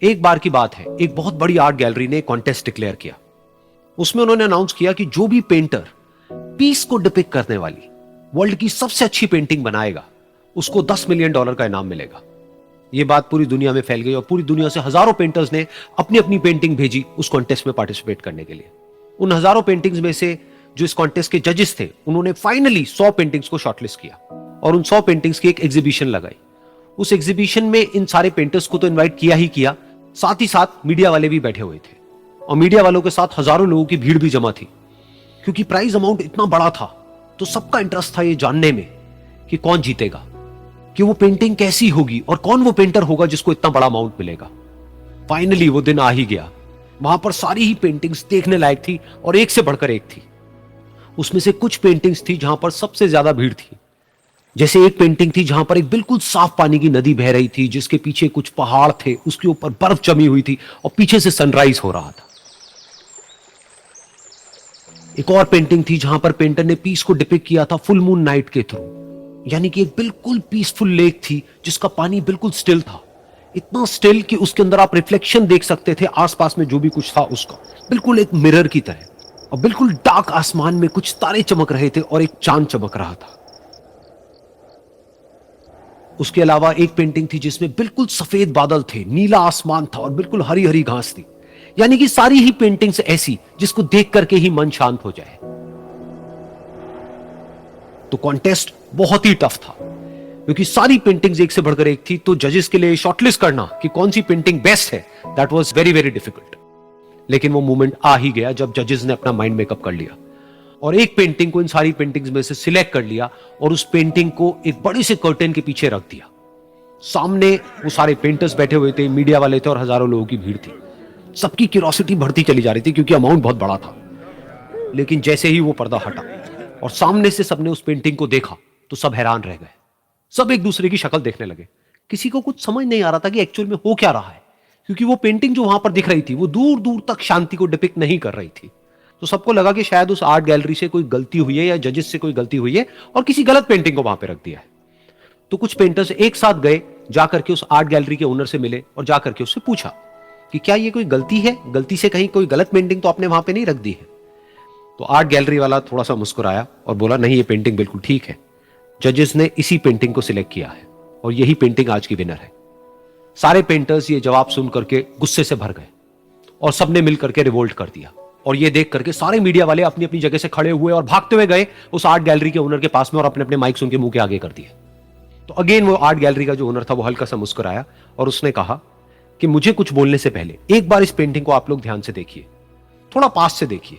एक बार की बात है, एक बहुत बड़ी आर्ट गैलरी ने कॉन्टेस्ट डिक्लेयर किया। उसमें उन्होंने अनाउंस किया कि जो भी पेंटर पीस को डिपिक्ट करने वाली वर्ल्ड की सबसे अच्छी पेंटिंग बनाएगा, उसको $10 मिलियन का इनाम मिलेगा। यह बात पूरी दुनिया में फैल गई और पूरी दुनिया से हजारों पेंटर्स ने अपनी अपनी पेंटिंग भेजी उस कॉन्टेस्ट में पार्टिसिपेट करने के लिए। उन हजारों पेंटिंग्स में से जो इस कॉन्टेस्ट के जजेस थे, उन्होंने फाइनली 100 पेंटिंग्स को शॉर्टलिस्ट किया और उन 100 पेंटिंग्स की एक एग्जीबिशन लगाई। उस एग्जीबिशन में इन सारे पेंटर्स को तो इनवाइट किया ही किया, साथ ही साथ मीडिया वाले भी बैठे हुए थे और मीडिया वालों के साथ हजारों लोगों की भीड़ भी जमा थी। क्योंकि प्राइज अमाउंट इतना बड़ा था तो सबका इंटरेस्ट था ये जानने में कि कौन जीतेगा, कि वो पेंटिंग कैसी होगी और कौन वो पेंटर होगा जिसको इतना बड़ा अमाउंट मिलेगा। फाइनली वो दिन आ ही गया। वहां पर सारी ही पेंटिंग्स देखने लायक थी और एक से बढ़कर एक थी। उसमें से कुछ पेंटिंग्स थी जहां पर सबसे ज्यादा भीड़ थी। जैसे एक पेंटिंग थी जहां पर एक बिल्कुल साफ पानी की नदी बह रही थी, जिसके पीछे कुछ पहाड़ थे, उसके ऊपर बर्फ जमी हुई थी और पीछे से सनराइज हो रहा था। एक और पेंटिंग थी जहां पर पेंटर ने पीस को डिपिक्ट किया था फुल मून नाइट के थ्रू, यानी कि एक बिल्कुल पीसफुल लेक थी जिसका पानी बिल्कुल स्टिल था, इतना स्टिल कि उसके अंदर आप रिफ्लेक्शन देख सकते थे आसपास में जो भी कुछ था उसका, बिल्कुल एक मिरर की तरह। और बिल्कुल डार्क आसमान में कुछ तारे चमक रहे थे और एक चांद चमक रहा था। उसके अलावा एक पेंटिंग थी जिसमें बिल्कुल सफेद बादल थे, नीला आसमान था और बिल्कुल हरी हरी घास थी। यानी कि सारी ही पेंटिंग्स ऐसी जिसको देख करके ही मन शांत हो जाए। तो कॉन्टेस्ट बहुत ही टफ था क्योंकि सारी पेंटिंग्स एक से बढ़कर एक थी। तो जजेस के लिए शॉर्टलिस्ट करना कि कौन सी पेंटिंग बेस्ट है, that was very very difficult. लेकिन वो मोमेंट आ ही गया जब जजेस ने अपना माइंड मेकअप कर लिया और एक पेंटिंग को इन सारी पेंटिंग्स में से सिलेक्ट कर लिया और उस पेंटिंग को एक बड़े से कर्टेन के पीछे रख दिया। सामने वो सारे पेंटर्स बैठे हुए थे, मीडिया वाले थे और हजारों लोगों की भीड़ थी। सबकी क्यूरियोसिटी बढ़ती चली जा रही थी क्योंकि अमाउंट बहुत बड़ा था। लेकिन जैसे ही वो पर्दा हटा और सामने से सबने उस पेंटिंग को देखा तो सब हैरान रह गए। सब एक दूसरे की शक्ल देखने लगे। किसी को कुछ समझ नहीं आ रहा था कि एक्चुअल में हो क्या रहा है, क्योंकि वो पेंटिंग जो वहां पर दिख रही थी वो दूर दूर तक शांति को डिपिक्ट नहीं कर रही थी। तो सबको लगा कि शायद उस आर्ट गैलरी से कोई गलती हुई है या जजेस से कोई गलती हुई है और किसी गलत पेंटिंग को वहां पे रख दिया है। तो कुछ पेंटर्स एक साथ गए, जाकर के उस आर्ट गैलरी के ओनर से मिले और जाकर के उससे पूछा कि क्या ये कोई गलती है, गलती से कहीं कोई गलत पेंटिंग तो आपने वहां पे नहीं रख दी है। तो आर्ट गैलरी वाला थोड़ा सा मुस्कुराया और बोला, नहीं ये पेंटिंग बिल्कुल ठीक है, जजेस ने इसी पेंटिंग को सिलेक्ट किया है और यही पेंटिंग आज की विनर है। सारे पेंटर्स ये जवाब सुन करके गुस्से से भर गए और सबने मिल करके रिवोल्ट कर दिया। और ये देख करके सारे मीडिया वाले अपनी अपनी जगह से खड़े हुए और भागते हुए गए उस आर्ट गैलरी के ओनर के पास में और अपने अपने माइक्स उनके मुंह के आगे कर दिए। तो अगेन वो आर्ट गैलरी का जो ओनर था वो हल्का सा मुस्कुराया और उसने कहा कि मुझे कुछ बोलने से पहले एक बार इस पेंटिंग को आप लोग ध्यान से देखिए, थोड़ा पास से देखिए,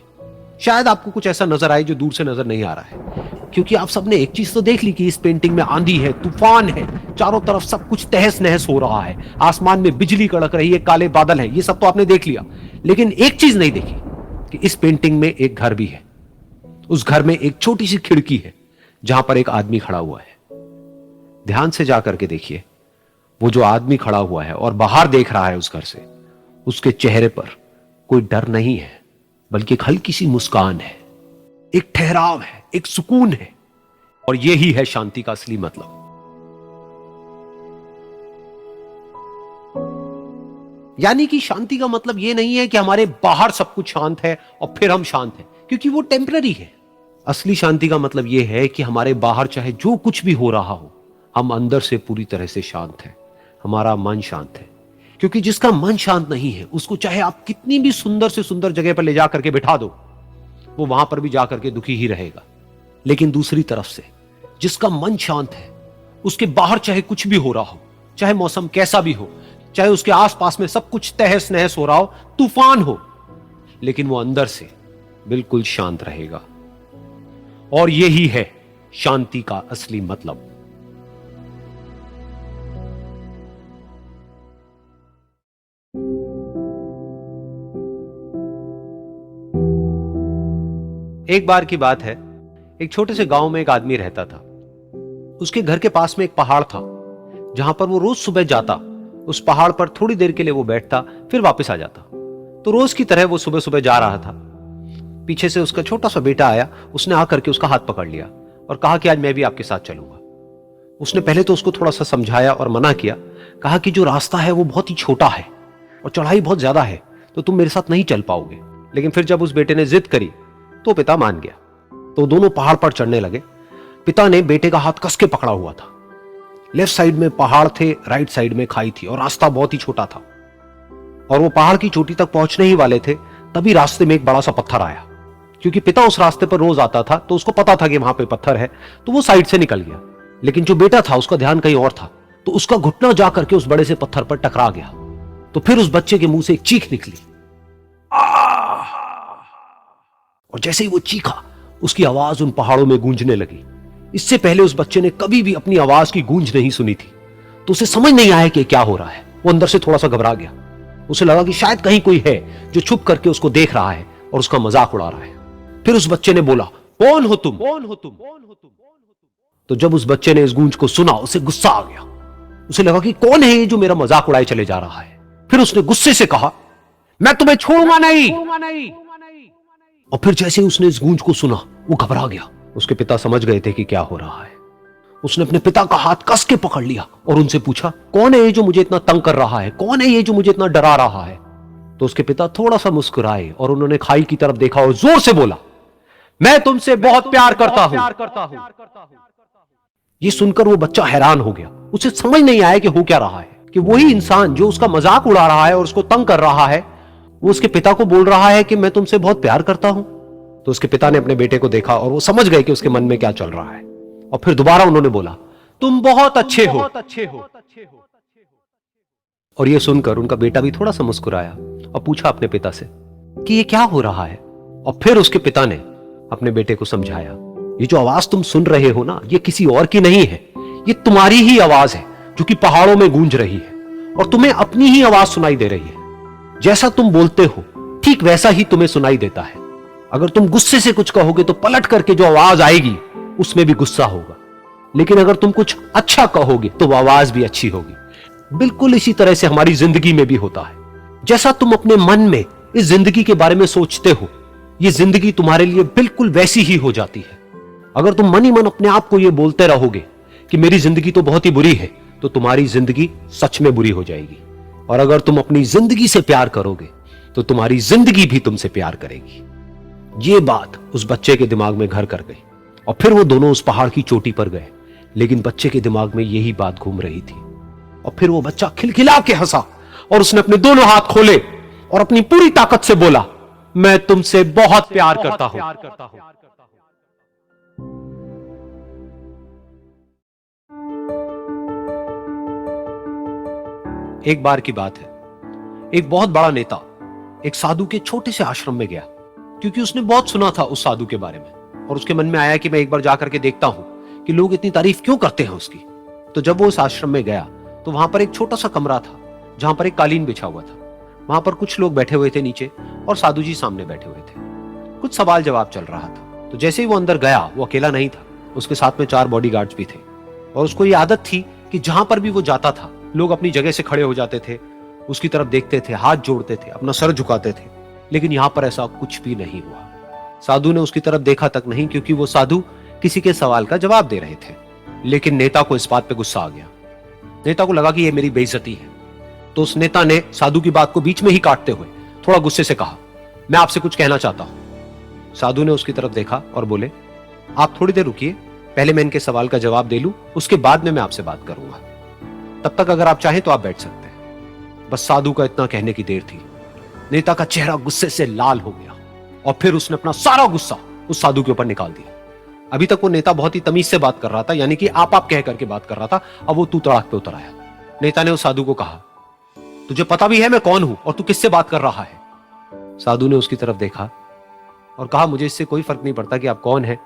शायद आपको कुछ ऐसा नजर आए जो दूर से नजर नहीं आ रहा है। क्योंकि आप सबने एक चीज तो देख ली कि इस पेंटिंग में आंधी है, तूफान है, चारों तरफ सब कुछ तहस नहस हो रहा है, आसमान में बिजली कड़क रही है, काले बादल है, ये सब तो आपने देख लिया। लेकिन एक चीज नहीं देखी कि इस पेंटिंग में एक घर भी है। उस घर में एक छोटी सी खिड़की है जहां पर एक आदमी खड़ा हुआ है। ध्यान से जाकर के देखिए, वो जो आदमी खड़ा हुआ है और बाहर देख रहा है उस घर से, उसके चेहरे पर कोई डर नहीं है, बल्कि एक हल्की सी मुस्कान है, एक ठहराव है, एक सुकून है। और यही है शांति का असली मतलब। यानी कि शांति का मतलब यह नहीं है कि हमारे बाहर सब कुछ शांत है और फिर हम शांत हैं, क्योंकि वो टेम्पररी है। असली शांति का मतलब यह है कि हमारे बाहर चाहे जो कुछ भी हो रहा हो, हम अंदर से पूरी तरह से शांत हैं, हमारा मन शांत है। क्योंकि जिसका मन शांत नहीं है, उसको चाहे आप कितनी भी सुंदर से सुंदर जगह पर ले जाकर के बिठा दो, वो वहां पर भी जाकर के दुखी ही रहेगा। लेकिन दूसरी तरफ से जिसका मन शांत है, उसके बाहर चाहे कुछ भी हो रहा हो, चाहे मौसम कैसा भी हो, चाहे उसके आसपास में सब कुछ तहस नहस हो रहा हो, तूफान हो, लेकिन वो अंदर से बिल्कुल शांत रहेगा। और यही है शांति का असली मतलब। एक बार की बात है, एक छोटे से गांव में एक आदमी रहता था। उसके घर के पास में एक पहाड़ था जहां पर वो रोज सुबह जाता, उस पहाड़ पर थोड़ी देर के लिए वो बैठता, फिर वापस आ जाता। तो रोज की तरह वो सुबह सुबह जा रहा था। पीछे से उसका छोटा सा बेटा आया, उसने आकर के उसका हाथ पकड़ लिया और कहा कि आज मैं भी आपके साथ चलूंगा। उसने पहले तो उसको थोड़ा सा समझाया और मना किया, कहा कि जो रास्ता है वो बहुत ही छोटा है, और चढ़ाई बहुत ज्यादा है, तो तुम मेरे साथ नहीं चल पाओगे। लेकिन फिर जब उस बेटे ने जिद करी तो पिता मान गया। तो दोनों पहाड़ पर चढ़ने लगे। पिता ने बेटे का हाथ कस के पकड़ा हुआ था। लेफ्ट साइड में पहाड़ थे, राइट साइड में खाई थी और रास्ता बहुत ही छोटा था। और वो पहाड़ की चोटी तक पहुंचने ही वाले थे, तभी रास्ते में एक बड़ा सा पत्थर आया। क्योंकि पिता उस रास्ते पर रोज आता था तो उसको पता था कि वहां पे पत्थर है, तो वो साइड से निकल गया। लेकिन जो बेटा था उसका ध्यान कहीं और था, तो उसका घुटना जा करके उस बड़े से पत्थर पर टकरा गया। तो फिर उस बच्चे के मुंह से एक चीख निकली, और जैसे ही वो चीखा उसकी आवाज उन पहाड़ों में गूंजने लगी। इससे पहले उस बच्चे ने कभी भी अपनी आवाज की गूंज नहीं सुनी थी, तो उसे समझ नहीं आया कि क्या हो रहा है। वो अंदर से थोड़ा सा घबरा गया। उसे लगा कि शायद कहीं कोई है जो छुप करके उसको देख रहा है और उसका मजाक उड़ा रहा है। फिर उस बच्चे ने बोला, कौन हो तुम? कौन हो तुम? तो जब उस बच्चे ने इस गूंज को सुना उसे गुस्सा आ गया। उसे लगा कि कौन है ये जो मेरा मजाक उड़ाए चले जा रहा है। फिर उसने गुस्से से कहा, मैं तुम्हें छोड़ूंगा नहीं। और फिर जैसे ही उसने इस गूंज को सुना वो घबरा गया। उसके पिता समझ गए थे कि क्या हो रहा है। उसने अपने पिता का हाथ कस के पकड़ लिया और उनसे पूछा, कौन है ये जो मुझे इतना तंग कर रहा है? कौन है ये जो मुझे इतना डरा रहा है? तो उसके पिता थोड़ा सा मुस्कुराए और उन्होंने खाई की तरफ देखा और जोर से बोला, मैं तुमसे बहुत प्यार करता हूं। ये सुनकर वो बच्चा हैरान हो गया। उसे समझ नहीं आया कि हो क्या रहा है, कि वही इंसान जो उसका मजाक उड़ा रहा है और उसको तंग कर रहा है, वो उसके पिता को बोल रहा है कि मैं तुमसे बहुत प्यार करता हूं। तो उसके पिता ने अपने बेटे को देखा और वो समझ गए कि उसके मन में क्या चल रहा है। और फिर दोबारा उन्होंने बोला, तुम बहुत अच्छे हो। और ये सुनकर उनका बेटा भी थोड़ा सा मुस्कुराया और पूछा अपने पिता से कि ये क्या हो रहा है। और फिर उसके पिता ने अपने बेटे को समझाया, ये जो आवाज तुम सुन रहे हो ना, ये किसी और की नहीं है, ये तुम्हारी ही आवाज है जो कि पहाड़ों में गूंज रही है और तुम्हें अपनी ही आवाज सुनाई दे रही है। जैसा तुम बोलते हो ठीक वैसा ही तुम्हें सुनाई देता है। अगर तुम गुस्से से कुछ कहोगे तो पलट करके जो आवाज आएगी उसमें भी गुस्सा होगा, लेकिन अगर तुम कुछ अच्छा कहोगे तो वो आवाज भी अच्छी होगी। बिल्कुल इसी तरह से हमारी जिंदगी में भी होता है। जैसा तुम अपने मन में इस जिंदगी के बारे में सोचते हो, ये जिंदगी तुम्हारे लिए बिल्कुल वैसी ही हो जाती है। अगर तुम मन ही मन अपने आप को ये बोलते रहोगे कि मेरी जिंदगी तो बहुत ही बुरी है, तो तुम्हारी जिंदगी सच में बुरी हो जाएगी। और अगर तुम अपनी जिंदगी से प्यार करोगे तो तुम्हारी जिंदगी भी तुमसे प्यार करेगी। ये बात उस बच्चे के दिमाग में घर कर गई और फिर वो दोनों उस पहाड़ की चोटी पर गए। लेकिन बच्चे के दिमाग में यही बात घूम रही थी। और फिर वो बच्चा खिलखिला के हंसा और उसने अपने दोनों हाथ खोले और अपनी पूरी ताकत से बोला, मैं तुमसे बहुत प्यार करता हूं। एक बार की बात है, एक बहुत बड़ा नेता एक साधु के छोटे से आश्रम में गया, क्योंकि उसने बहुत सुना था उस साधु के बारे में और उसके मन में आया कि मैं एक बार जाकर के देखता हूं कि लोग इतनी तारीफ क्यों करते हैं उसकी। तो जब वो उस आश्रम में गया तो वहां पर एक छोटा सा कमरा था जहां पर एक कालीन बिछा हुआ था। वहां पर कुछ लोग बैठे हुए थे नीचे और साधु जी सामने बैठे हुए थे। कुछ सवाल जवाब चल रहा था। तो जैसे ही वो अंदर गया, वो अकेला नहीं था, उसके साथ में 4 बॉडीगार्ड्स भी थे। और उसको ये आदत थी कि जहां पर भी वो जाता था लोग अपनी जगह से खड़े हो जाते थे, उसकी तरफ देखते थे, हाथ जोड़ते थे, अपना सर झुकाते थे। लेकिन यहां पर ऐसा कुछ भी नहीं हुआ। साधु ने उसकी तरफ देखा तक नहीं, क्योंकि वो साधु किसी के सवाल का जवाब दे रहे थे। लेकिन नेता को इस बात पे गुस्सा आ गया। नेता को लगा कि ये मेरी बेइज्जती है। तो उस नेता ने साधु की बात को बीच में ही काटते हुए थोड़ा गुस्से से कहा, मैं आपसे कुछ कहना चाहता हूं। साधु ने उसकी तरफ देखा और बोले, आप थोड़ी देर रुकिए, पहले मैं इनके सवाल का जवाब दे लूं, उसके बाद में मैं आपसे बात करूंगा। तब तक अगर आप चाहें तो आप बैठ सकते हैं। बस साधु का इतना कहने की देर थी। नेता का चेहरा गुस्से से लाल हो गया और फिर उसने अपना सारा गुस्सा उस साधु के ऊपर निकाल दिया। अभी तक वो नेता बहुत ही तमीज से बात कर रहा था, यानी कि आप कह करके बात कर रहा था। अब वो तू तड़ाक पे उतर आया। नेता ने उस साधु को कहा, तुझे पता भी है मैं कौन हूं और तू किससे बात कर रहा है? साधु ने उसकी तरफ देखा और कहा, मुझे इससे कोई फर्क नहीं पड़ता कि आप कौन हैं,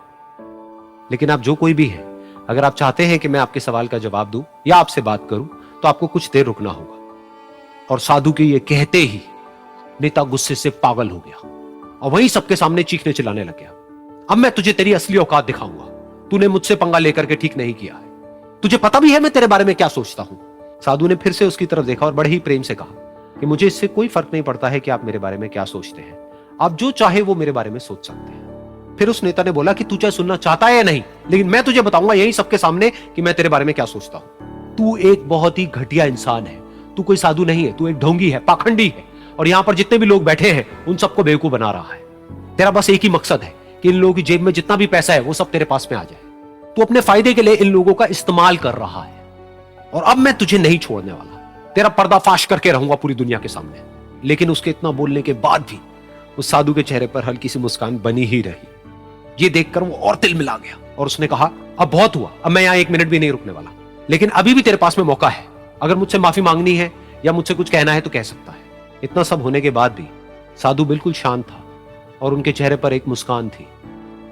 लेकिन आप जो कोई भी हैं, अगर आप चाहते हैं कि मैं आपके सवाल का जवाब दूं या आपसे बात करूं तो आपको कुछ देर रुकना होगा। और साधु के ये कहते ही नेता गुस्से से पागल हो गया और वहीं सबके सामने चीखने चिल्लाने लग गया, अब मैं तुझे तेरी असली औकात दिखाऊंगा। तूने मुझसे पंगा लेकर के ठीक नहीं किया है। तुझे पता भी है मैं तेरे बारे में क्या सोचता हूं। साधु ने फिर से उसकी तरफ देखा और बड़े ही प्रेम से कहा कि मुझे इससे कोई फर्क नहीं पड़ता है कि आप मेरे बारे में क्या सोचते हैं। आप जो चाहे वो मेरे बारे में सोच सकते हैं। फिर उस नेता ने बोला कि तू चाहे सुनना चाहता है या नहीं, लेकिन मैं तुझे बताऊंगा यही सबके सामने कि मैं तेरे बारे में क्या सोचता हूं। तू एक बहुत ही घटिया इंसान है। तू कोई साधु नहीं है, तू एक ढोंगी है, पाखंडी है, और यहां पर जितने भी लोग बैठे हैं उन सबको बेवकूफ बना रहा है। तेरा बस एक ही मकसद है कि इन लोगों की जेब में जितना भी पैसा है वो सब तेरे पास में आ जाए। तू अपने फायदे के लिए इन लोगों का इस्तेमाल कर रहा है, और अब मैं तुझे नहीं छोड़ने वाला, तेरा पर्दाफाश करके रहूंगा पूरी दुनिया के सामने। लेकिन उसके इतना बोलने के बाद भी उस साधु के चेहरे पर हल्की सी मुस्कान बनी ही रही। ये देखकर वो और तिल मिला गया और उसने कहा, अब बहुत हुआ, अब मैं यहां एक मिनट भी नहीं रुकने वाला, लेकिन अभी भी तेरे पास में मौका है। अगर मुझसे माफी मांगनी है या मुझसे कुछ कहना है तो कह सकता है। इतना सब होने के बाद भी साधु बिल्कुल शांत था और उनके चेहरे पर एक मुस्कान थी।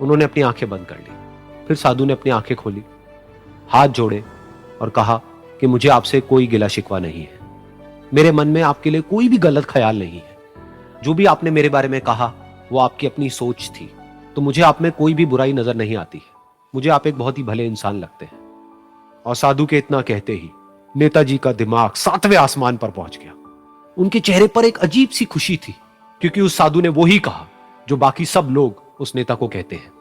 उन्होंने अपनी आंखें बंद कर ली। फिर साधु ने अपनी आंखें खोली, हाथ जोड़े और कहा कि मुझे आपसे कोई गिला शिकवा नहीं है, मेरे मन में आपके लिए कोई भी गलत ख्याल नहीं है। जो भी आपने मेरे बारे में कहा वो आपकी अपनी सोच थी, तो मुझे आप में कोई भी बुराई नजर नहीं आती है। मुझे आप एक बहुत ही भले इंसान लगते हैं। और साधु के इतना कहते ही नेताजी का दिमाग 7वें आसमान पर पहुंच गया। उनके चेहरे पर एक अजीब सी खुशी थी, क्योंकि उस साधु ने वो ही कहा जो बाकी सब लोग उस नेता को कहते हैं।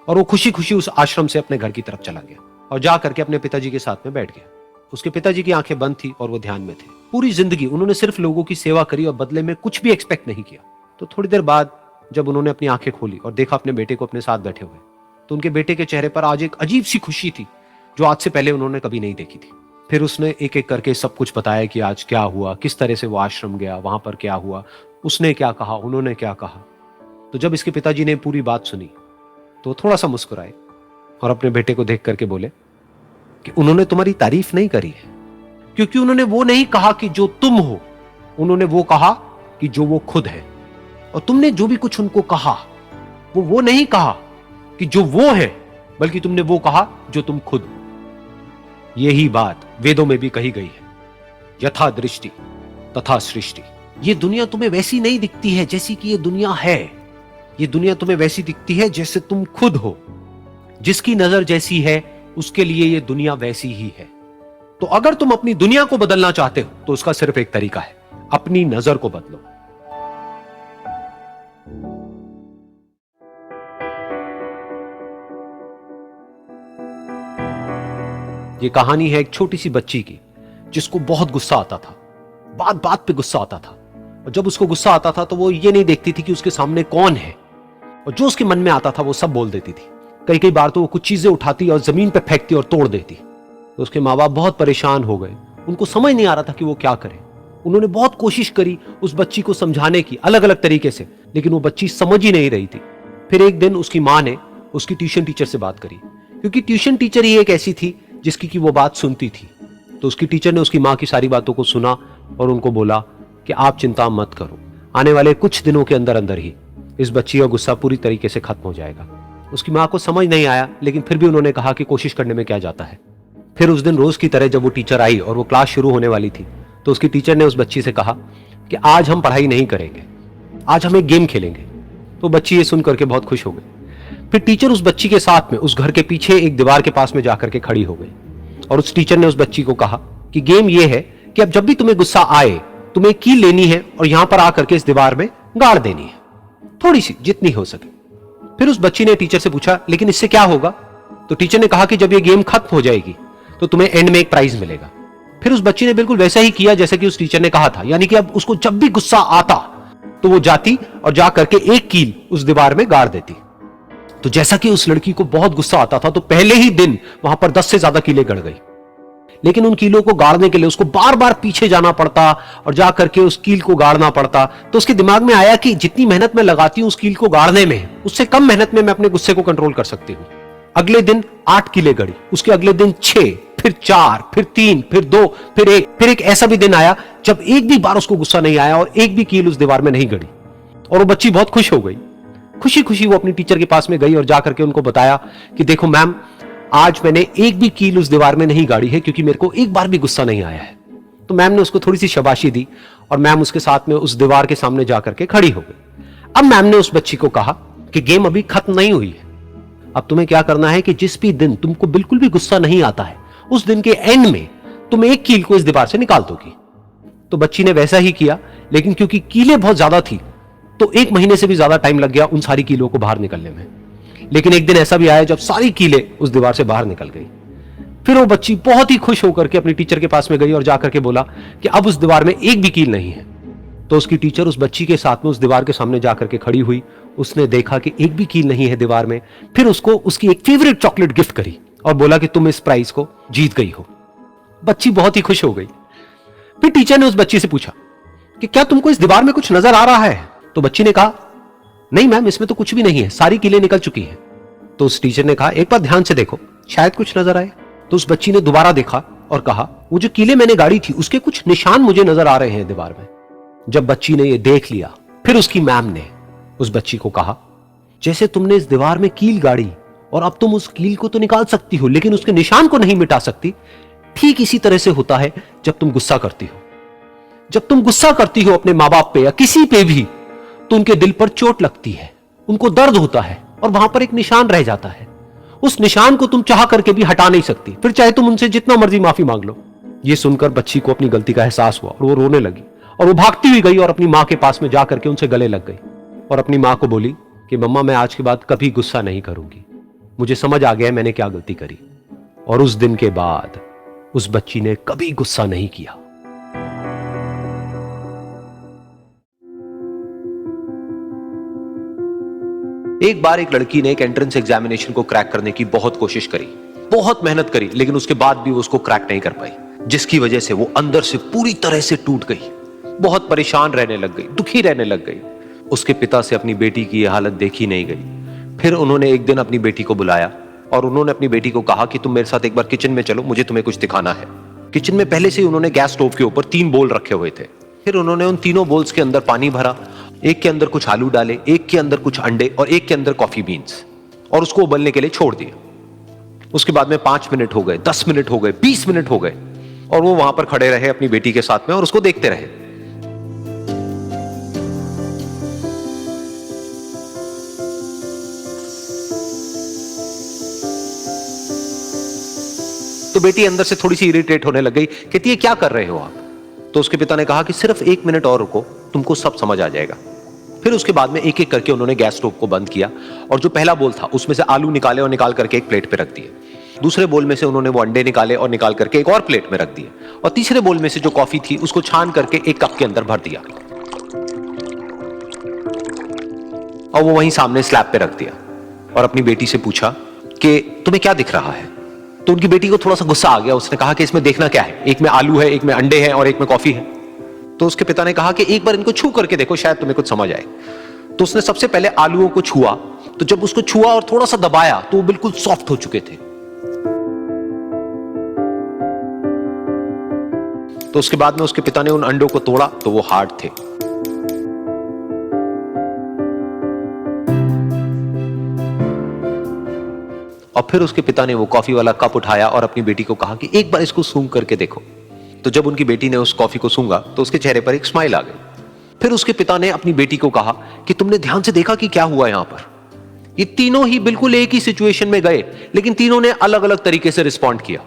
और वो खुशी खुशी उस आश्रम से अपने घर की तरफ चला गया और जा करके अपने पिताजी के साथ में बैठ गया। उसके पिताजी की आंखें बंद थी और वो ध्यान में थे। पूरी जिंदगी उन्होंने सिर्फ लोगों की सेवा करी और बदले में कुछ भी एक्सपेक्ट नहीं किया। तो थोड़ी देर बाद जब उन्होंने अपनी आंखें खोली और देखा अपने बेटे को अपने साथ बैठे हुए, तो उनके बेटे के चेहरे पर आज एक अजीब सी खुशी थी जो आज से पहले उन्होंने कभी नहीं देखी थी। फिर उसने एक एक करके सब कुछ बताया कि आज क्या हुआ, किस तरह से वो आश्रम गया, वहां पर क्या हुआ, उसने क्या कहा, उन्होंने क्या कहा। तो जब इसके पिताजी ने पूरी बात सुनी तो थोड़ा सा मुस्कुराए और अपने बेटे को देख करके बोले कि उन्होंने तुम्हारी तारीफ नहीं करी है, क्योंकि उन्होंने वो नहीं कहा कि जो तुम हो, उन्होंने वो कहा कि जो वो खुद है। और तुमने जो भी कुछ उनको कहा वो नहीं कहा कि जो वो है, बल्कि तुमने वो कहा जो तुम खुद हो। यही बात वेदों में भी कही गई है, यथा दृष्टि तथा सृष्टि। ये दुनिया तुम्हें वैसी नहीं दिखती है जैसी कि ये दुनिया है। ये दुनिया तुम्हें वैसी दिखती है जैसे तुम खुद हो। जिसकी नजर जैसी है उसके लिए ये दुनिया वैसी ही है। तो अगर तुम अपनी दुनिया को बदलना चाहते हो तो उसका सिर्फ एक तरीका है, अपनी नजर को बदलो। ये कहानी है एक छोटी सी बच्ची की जिसको बहुत गुस्सा आता था, बात बात पे गुस्सा आता था। और जब उसको गुस्सा आता था तो वो ये नहीं देखती थी कि उसके सामने कौन है, और जो उसके मन में आता था वो सब बोल देती थी। कई कई बार तो वो कुछ चीजें उठाती और जमीन पे फेंकती और तोड़ देती। तो उसके माँ बाप बहुत परेशान हो गए, उनको समझ नहीं आ रहा था कि वो क्या करे। उन्होंने बहुत कोशिश करी उस बच्ची को समझाने की अलग अलग तरीके से, लेकिन वो बच्ची समझ ही नहीं रही थी। फिर एक दिन उसकी माँ ने उसकी ट्यूशन टीचर से बात करी, क्योंकि ट्यूशन टीचर ही एक ऐसी थी जिसकी की वो बात सुनती थी। तो उसकी टीचर ने उसकी माँ की सारी बातों को सुना और उनको बोला कि आप चिंता मत करो, आने वाले कुछ दिनों के अंदर अंदर ही इस बच्ची का गुस्सा पूरी तरीके से खत्म हो जाएगा। उसकी माँ को समझ नहीं आया, लेकिन फिर भी उन्होंने कहा कि कोशिश करने में क्या जाता है। फिर उस दिन रोज की तरह जब वो टीचर आई और वो क्लास शुरू होने वाली थी, तो उसकी टीचर ने उस बच्ची से कहा कि आज हम पढ़ाई नहीं करेंगे, आज हम एक गेम खेलेंगे। तो बच्ची ये सुन करके बहुत खुश हो गई। फिर टीचर उस बच्ची के साथ में उस घर के पीछे एक दीवार के पास में जाकर के खड़ी हो गई और उस टीचर ने उस बच्ची को कहा कि गेम ये है कि अब जब भी तुम्हें गुस्सा आए तुम्हें कील लेनी है और यहां पर आकर के इस दीवार में गाड़ देनी है, थोड़ी सी, जितनी हो सके। फिर उस बच्ची ने टीचर से पूछा लेकिन इससे क्या होगा? तो टीचर ने कहा कि जब ये गेम खत्म हो जाएगी तो तुम्हें एंड में एक प्राइज मिलेगा। फिर उस बच्ची ने बिल्कुल वैसा ही किया जैसे कि उस टीचर ने कहा था, यानी कि अब उसको जब भी गुस्सा आता तो वो जाती और जा करके एक कील उस दीवार में गाड़ देती। तो जैसा कि उस लड़की को बहुत गुस्सा आता था तो पहले ही दिन वहां पर 10 से ज्यादा कीलें गड़ गई, लेकिन उन कीलों को गाड़ने के लिए उसको बार बार पीछे जाना पड़ता और जा करके उस कील को गाड़ना पड़ता। तो उसके दिमाग में आया कि जितनी मेहनत मैं लगाती हूं उस कील को गाड़ने में, उससे कम मेहनत में मैं अपने गुस्से को कंट्रोल कर सकती हूं। अगले दिन 8 कीलें गड़ी, उसके अगले दिन 6, फिर 4, फिर 3, फिर 2, फिर 1। फिर एक ऐसा भी दिन आया जब एक भी बार उसको गुस्सा नहीं आया और एक भी कील उस दीवार में नहीं गड़ी, और वो बच्ची बहुत खुश हो गई। खुशी खुशी वो अपनी टीचर के पास में गई और जाकर के उनको बताया कि देखो मैम, आज मैंने एक भी कील उस दीवार में नहीं गाड़ी है क्योंकि मेरे को एक बार भी गुस्सा नहीं आया है। तो मैम ने उसको थोड़ी सी शाबाशी दी और मैम उसके साथ में उस दीवार के सामने जाकर के खड़ी हो गई। अब मैम ने उस बच्ची को कहा कि गेम अभी खत्म नहीं हुई है, अब तुम्हें क्या करना है कि जिस भी दिन तुमको बिल्कुल भी गुस्सा नहीं आता है उस दिन के एंड में तुम एक कील को इस दीवार से निकाल दोगी। तो बच्ची ने वैसा ही किया, लेकिन क्योंकि कीलें बहुत ज्यादा थी तो 1 महीने से भी ज्यादा टाइम लग गया उन सारी कीलों को बाहर निकलने में। लेकिन एक दिन ऐसा भी आया जब सारी कीलें उस दीवार से बाहर निकल गई। फिर वो बच्ची बहुत ही खुश होकर के अपनी टीचर के पास में गई और जाकर के बोला कि अब उस दीवार में एक भी कील नहीं है। तो उसकी टीचर उस बच्ची के साथ में उस दीवार के सामने जाकर के खड़ी हुई, उसने देखा कि एक भी कील नहीं है दीवार में, फिर उसको उसकी एक फेवरेट चॉकलेट गिफ्ट करी और बोला कि तुम इस प्राइज को जीत गई हो। बच्ची बहुत ही खुश हो गई। फिर टीचर ने उस बच्ची से पूछा कि क्या तुमको इस दीवार में कुछ नजर आ रहा है? तो बच्ची ने कहा नहीं मैम, इसमें तो कुछ भी नहीं है, सारी कीलें निकल चुकी हैं। तो उस टीचर ने कहा एक बार ध्यान से देखो, शायद कुछ नजर आए। तो उस बच्ची ने दोबारा देखा और कहा वो जो कीलें मैंने गाड़ी थी उसके कुछ निशान मुझे नजर आ रहे हैं दीवार में। जब बच्ची ने ये देख लिया, फिर उसकी मैम ने उस बच्ची को कहा जैसे तुमने इस दीवार में कील गाड़ी और अब तुम उस कील को तो निकाल सकती हो लेकिन उसके निशान को नहीं मिटा सकती, ठीक इसी तरह से होता है जब तुम गुस्सा करती हो। जब तुम गुस्सा करती हो अपने माँ बाप पे या किसी पे भी, तो उनके दिल पर चोट लगती है, उनको दर्द होता है और वहां पर एक निशान रह जाता है। उस निशान को तुम चाह करके भी हटा नहीं सकती, फिर चाहे तुम उनसे जितना मर्जी माफी मांग लो। यह सुनकर बच्ची को अपनी गलती का एहसास हुआ और वो रोने लगी और वो भागती हुई गई और अपनी माँ के पास में जाकर के उनसे गले लग गई और अपनी माँ को बोली कि मम्मा मैं आज के बाद कभी गुस्सा नहीं करूंगी, मुझे समझ आ गया मैंने क्या गलती करी। और उस दिन के बाद उस बच्ची ने कभी गुस्सा नहीं किया। एक बार एक लड़की ने एक एंट्रेंस एग्जामिनेशन को क्रैक करने की बहुत कोशिश करी, बहुत मेहनत करी, लेकिन उसके बाद भी वो उसको क्रैक नहीं कर पाई, जिसकी वजह से वो अंदर से पूरी तरह से टूट गई, बहुत परेशान रहने लग गई, दुखी रहने लग गई। उसके पिता से अपनी बेटी की यह हालत देखी नहीं गई। फिर उन्होंने एक दिन अपनी बेटी को बुलाया और उन्होंने अपनी बेटी को कहा कि तुम मेरे साथ एक बार किचन में चलो, मुझे तुम्हें कुछ दिखाना है। किचन में पहले से ही उन्होंने गैस स्टोव के ऊपर 3 बोल रखे हुए थे। फिर उन्होंने उन तीनों बोल्स के अंदर पानी भरा, एक के अंदर कुछ आलू डाले, एक के अंदर कुछ अंडे और एक के अंदर कॉफी बीन्स, और उसको उबलने के लिए छोड़ दिया। उसके बाद में 5 मिनट हो गए, 10 मिनट हो गए, 20 मिनट हो गए और वो वहां पर खड़े रहे अपनी बेटी के साथ में और उसको देखते रहे। तो बेटी अंदर से थोड़ी सी इरिटेट होने लग गई, कहती है क्या कर रहे हो आप? तो उसके पिता ने कहा कि सिर्फ 1 मिनट और रुको, तुमको सब समझ आ जाएगा। फिर उसके बाद में एक एक करके उन्होंने गैस स्टोव को बंद किया और जो पहला बोल था उसमें से आलू निकाले और निकाल करके एक प्लेट पे रख दिए। दूसरे बोल में से उन्होंने वो अंडे निकाले और निकाल करके एक और प्लेट में रख दिए और तीसरे बोल में से जो कॉफी थी उसको छान करके एक कप के अंदर भर दिया और वो वहीं सामने स्लैब पे रख दिया और अपनी बेटी से पूछा कि तुम्हें क्या दिख रहा है? तो उनकी बेटी को थोड़ा सा गुस्सा आ गया। उसने कहा कि इसमें देखना क्या है, एक में आलू है, एक में अंडे हैं और एक में कॉफी है। तो उसके पिता ने कहा कि एक बार इनको छू करके देखो, शायद तुम्हें कुछ समझ आए। तो उसने सबसे पहले आलूओं को छुआ, तो जब उसको छुआ और थोड़ा सा दबाया तो वो बिल्कुल सॉफ्ट हो चुके थे। तो उसके बाद में उसके पिता ने उन अंडों को तोड़ा तो वो हार्ड थे। और फिर उसके पिता ने वो कॉफी वाला कप उठाया और अपनी बेटी को कहा कि एक बार इसको सूंघ करके देखो। तो जब उनकी बेटी ने उस कॉफी को सूंघा तो उसके चेहरे पर एक स्माइल आ गई। फिर उसके पिता ने अपनी बेटी को कहा कि तुमने ध्यान से देखा कि क्या हुआ यहां पर? ये तीनों ही बिल्कुल एक ही सिचुएशन में गए, लेकिन तीनों ने अलग अलग तरीके से रिस्पॉन्ड किया।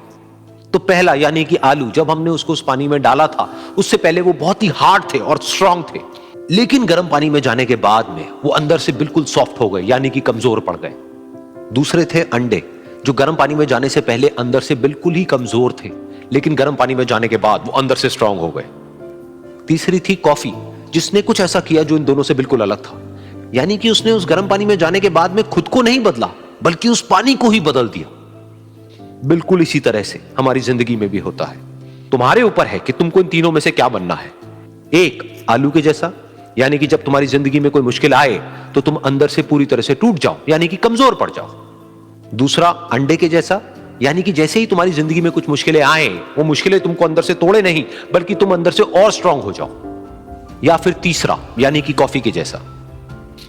तो पहला यानी कि आलू, जब हमने उसको उस पानी में डाला था उससे पहले वो बहुत ही हार्ड थे और स्ट्रांग थे, लेकिन गर्म पानी में जाने के बाद में वो अंदर से बिल्कुल सॉफ्ट हो गए, यानी कि कमजोर पड़ गए। दूसरे थे अंडे, जो गर्म पानी में जाने से पहले अंदर से बिल्कुल ही कमजोर थे, लेकिन गर्म पानी में जाने के बाद वो अंदर से स्ट्रांग हो गए। तीसरी थी कॉफी, जिसने कुछ ऐसा किया जो इन दोनों से बिल्कुल अलग था, यानी कि उसने उस गर्म पानी में जाने के बाद में खुद को नहीं बदला बल्कि उस पानी को ही बदल दिया। बिल्कुल इसी तरह से हमारी जिंदगी में भी होता है। तुम्हारे ऊपर है कि तुमको इन तीनों में से क्या बनना है। एक, आलू के जैसा, यानी कि जब तुम्हारी जिंदगी में कोई मुश्किल आए तो तुम अंदर से पूरी तरह से टूट जाओ, यानी कि कमजोर पड़ जाओ। दूसरा, अंडे के जैसा, यानी कि जैसे ही तुम्हारी जिंदगी में कुछ मुश्किलें आए, वो मुश्किलें तुमको अंदर से तोड़े नहीं बल्कि तुम अंदर से और स्ट्रांग हो जाओ। या फिर तीसरा, यानी कि कॉफी के जैसा,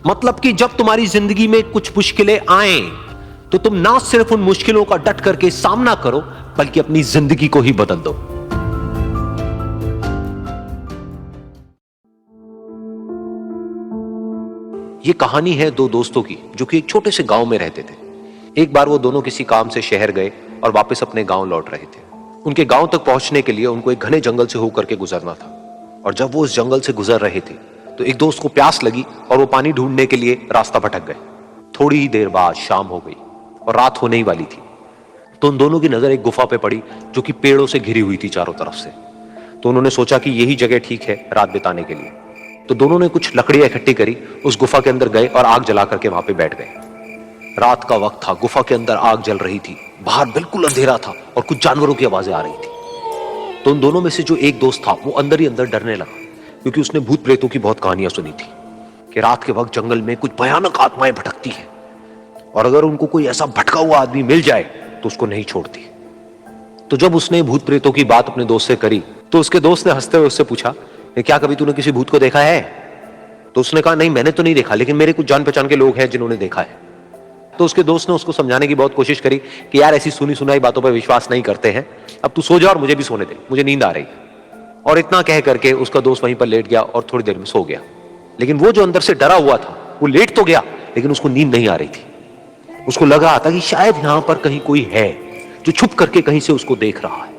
मतलब कि जब तुम्हारी जिंदगी में कुछ मुश्किलें आए तो तुम ना सिर्फ उन मुश्किलों का डट करके सामना करो बल्कि अपनी जिंदगी को ही बदल दो। ये कहानी है 2 दोस्तों की जो कि एक छोटे से गांव में रहते थे। एक बार वो दोनों किसी काम से शहर गए और वापस अपने गांव लौट रहे थे। उनके गांव तक पहुंचने के लिए उनको एक घने जंगल से होकर के गुजरना था, और जब वो उस जंगल से गुजर रहे थे तो एक दोस्त को प्यास लगी और वो पानी ढूंढने के लिए रास्ता भटक गए। थोड़ी ही देर बाद शाम हो गई और रात होने ही वाली थी। तो उन दोनों की नजर एक गुफा पे पड़ी जो कि पेड़ों से घिरी हुई थी चारों तरफ से। तो उन्होंने सोचा कि यही जगह ठीक है रात बिताने के लिए। तो दोनों ने कुछ लकड़ियां इकट्ठी करी, उस गुफा के अंदर गए और आग जला करके वहां पे बैठ गए। रात का वक्त था, गुफा के अंदर आग जल रही थी, बाहर बिल्कुल अंधेरा था और कुछ जानवरों की आवाजें आ रही थी। तो उन दोनों में से जो एक दोस्त था वो अंदर ही अंदर डरने लगा, क्योंकि उसने भूत प्रेतों की बहुत कहानियां सुनी थी कि रात के वक्त जंगल में कुछ भयानक आत्माएं भटकती हैं और अगर उनको कोई ऐसा भटका हुआ आदमी मिल जाए तो उसको नहीं छोड़ती। तो जब उसने भूत प्रेतों की बात अपने दोस्त से करी तो उसके दोस्त ने हंसते हुए उससे पूछा, क्या कभी तूने किसी भूत को देखा है? तो उसने कहा, नहीं मैंने तो नहीं देखा, लेकिन मेरे कुछ जान पहचान के लोग हैं जिन्होंने देखा है। तो उसके दोस्त ने उसको समझाने की बहुत कोशिश करी कि यार ऐसी सुनी सुनाई बातों पर विश्वास नहीं करते हैं, अब तू सो जा और मुझे भी सोने दे, मुझे नींद आ रही है। और इतना कह करके उसका दोस्त वहीं पर लेट गया और थोड़ी देर में सो गया। लेकिन वो जो अंदर से डरा हुआ था वो लेट तो गया, लेकिन उसको नींद नहीं आ रही थी। उसको लग रहा था कि शायद यहां पर कहीं कोई है जो छुप करके कहीं से उसको देख रहा है।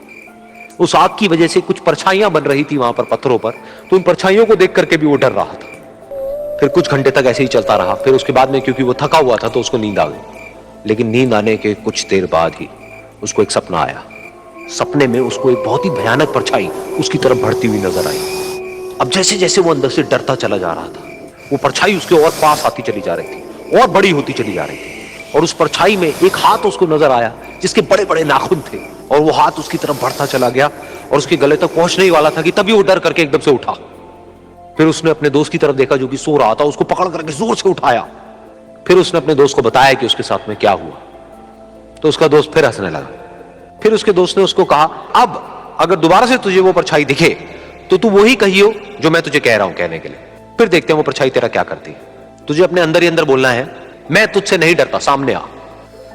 उस आग की वजह से कुछ परछाइयां बन रही थी वहां पर पत्थरों पर, तो उन परछाइयों को देख करके भी वो डर रहा था। फिर कुछ घंटे तक ऐसे ही चलता रहा। फिर उसके बाद में क्योंकि वो थका हुआ था तो उसको नींद आ गई। लेकिन नींद आने के कुछ देर बाद ही उसको एक सपना आया। सपने में उसको एक बहुत ही भयानक परछाई उसकी तरफ बढ़ती हुई नजर आई। अब जैसे जैसे वो अंदर से डरता चला जा रहा था, वो परछाई उसके और पास आती चली जा रही थी और बड़ी होती चली जा रही थी। और उस परछाई में एक हाथ उसको नजर आया जिसके बड़े बड़े नाखून थे, और वो हाथ उसकी तरफ बढ़ता चला गया और उसके गले तक पहुंचने ही वाला था कि तभी वो डर करके एकदम से उठा। फिर उसने अपने दोस्त की तरफ देखा जो कि सो रहा था, उसको पकड़ करके जोर से उठाया। फिर उसने अपने दोस्त को बताया कि उसके साथ में क्या हुआ। तो उसका दोस्त फिर हंसने लगा। फिर उसके दोस्त ने उसको कहा, अब अगर दोबारा से तुझे वो परछाई दिखे तो तू वही कहियो जो मैं तुझे कह रहा हूं कहने के लिए, फिर देखते हैं वो परछाई तेरा क्या करती है। तुझे अपने अंदर ही अंदर बोलना है, मैं तुझसे नहीं डरता, सामने आ।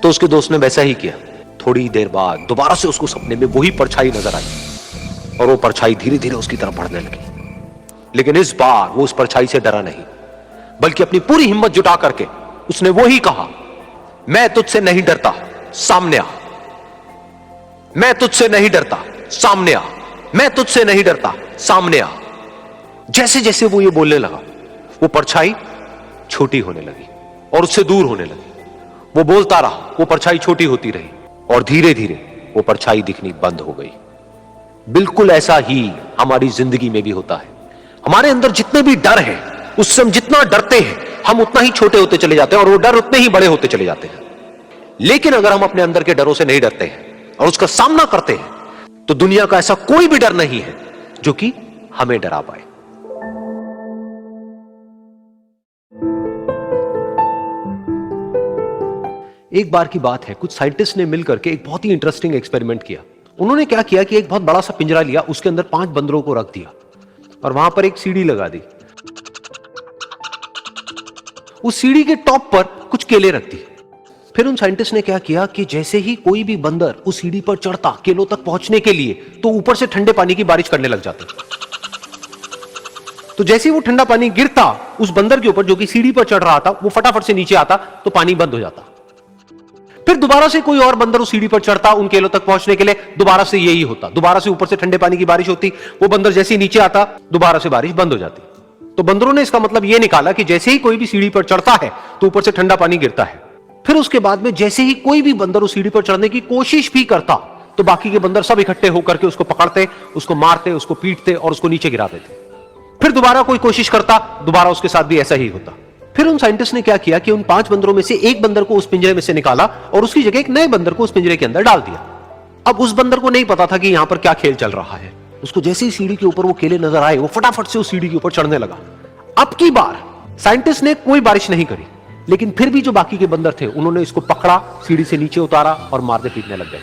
तो उसके दोस्त ने वैसा ही किया। थोड़ी देर बाद दोबारा से उसको सपने में वही परछाई नजर आई और वो परछाई धीरे धीरे उसकी तरफ बढ़ने लगी। लेकिन इस बार वो उस परछाई से डरा नहीं, बल्कि अपनी पूरी हिम्मत जुटा करके उसने वही कहा, मैं तुझसे नहीं डरता, सामने आ। मैं तुझसे नहीं डरता, सामने आ। मैं तुझसे नहीं डरता, सामने आ। जैसे जैसे वो ये बोलने लगा, वो परछाई छोटी होने लगी और उससे दूर होने लगी। वो बोलता रहा, वो परछाई छोटी होती रही और धीरे धीरे वो परछाई दिखनी बंद हो गई। बिल्कुल ऐसा ही हमारी जिंदगी में भी होता है। हमारे अंदर जितने भी डर हैं, उससे हम जितना डरते हैं हम उतना ही छोटे होते चले जाते हैं और वो डर उतने ही बड़े होते चले जाते हैं। लेकिन अगर हम अपने अंदर के डरों से नहीं डरते हैं और उसका सामना करते हैं तो दुनिया का ऐसा कोई भी डर नहीं है जो कि हमें डरा पाए। एक बार की बात है, कुछ साइंटिस्ट ने मिलकर के एक बहुत ही इंटरेस्टिंग एक्सपेरिमेंट किया। उन्होंने क्या किया कि एक बहुत बड़ा सा पिंजरा लिया, उसके अंदर 5 बंदरों को रख दिया और वहां पर एक सीढ़ी लगा दी। उस सीढ़ी के टॉप पर कुछ केले रख दी। फिर उन साइंटिस्ट ने क्या किया कि जैसे ही कोई भी बंदर उस सीढ़ी पर चढ़ता केलों तक पहुंचने के लिए, तो ऊपर से ठंडे पानी की बारिश करने लग जाती। तो जैसे ही वो ठंडा पानी गिरता उस बंदर के ऊपर जो कि सीढ़ी पर चढ़ रहा था, वो फटाफट से नीचे आता तो पानी बंद हो जाता। फिर दोबारा से कोई और बंदर उस सीढ़ी पर चढ़ता उन केलों तक पहुंचने के लिए, दोबारा से यही होता। दोबारा से ऊपर से ठंडे पानी की बारिश होती, वो बंदर जैसे ही नीचे आता दोबारा से बारिश बंद हो जाती। तो बंदरों ने इसका मतलब यह निकाला कि जैसे ही कोई भी सीढ़ी पर चढ़ता है तो ऊपर से ठंडा पानी गिरता है। फिर उसके बाद में जैसे ही कोई भी बंदर उस सीढ़ी पर चढ़ने की कोशिश भी करता तो बाकी के बंदर सब इकट्ठे होकर के उसको पकड़ते, उसको मारते, उसको पीटते और उसको नीचे गिरा देते। फिर दोबारा कोई कोशिश करता, दोबारा उसके साथ भी ऐसा ही होता। फिर उन साइंटिस्ट ने क्या किया कि उन 5 बंदरों में से एक बंदर को उस पिंजरे में से निकाला और उसकी जगह एक नए बंदर को उस पिंजरे के अंदर डाल दिया। अब उस बंदर को नहीं पता था कि यहां पर क्या खेल चल रहा है। उसको जैसे ही सीढ़ी के ऊपर वो केले नजर आए, वो फटाफट से उस सीढ़ी के ऊपर चढ़ने लगा। अब की बार साइंटिस्ट ने कोई बारिश नहीं करी, लेकिन फिर भी जो बाकी के बंदर थे उन्होंने इसको पकड़ा, सीढ़ी से नीचे उतारा और मारने पीटने लग गए।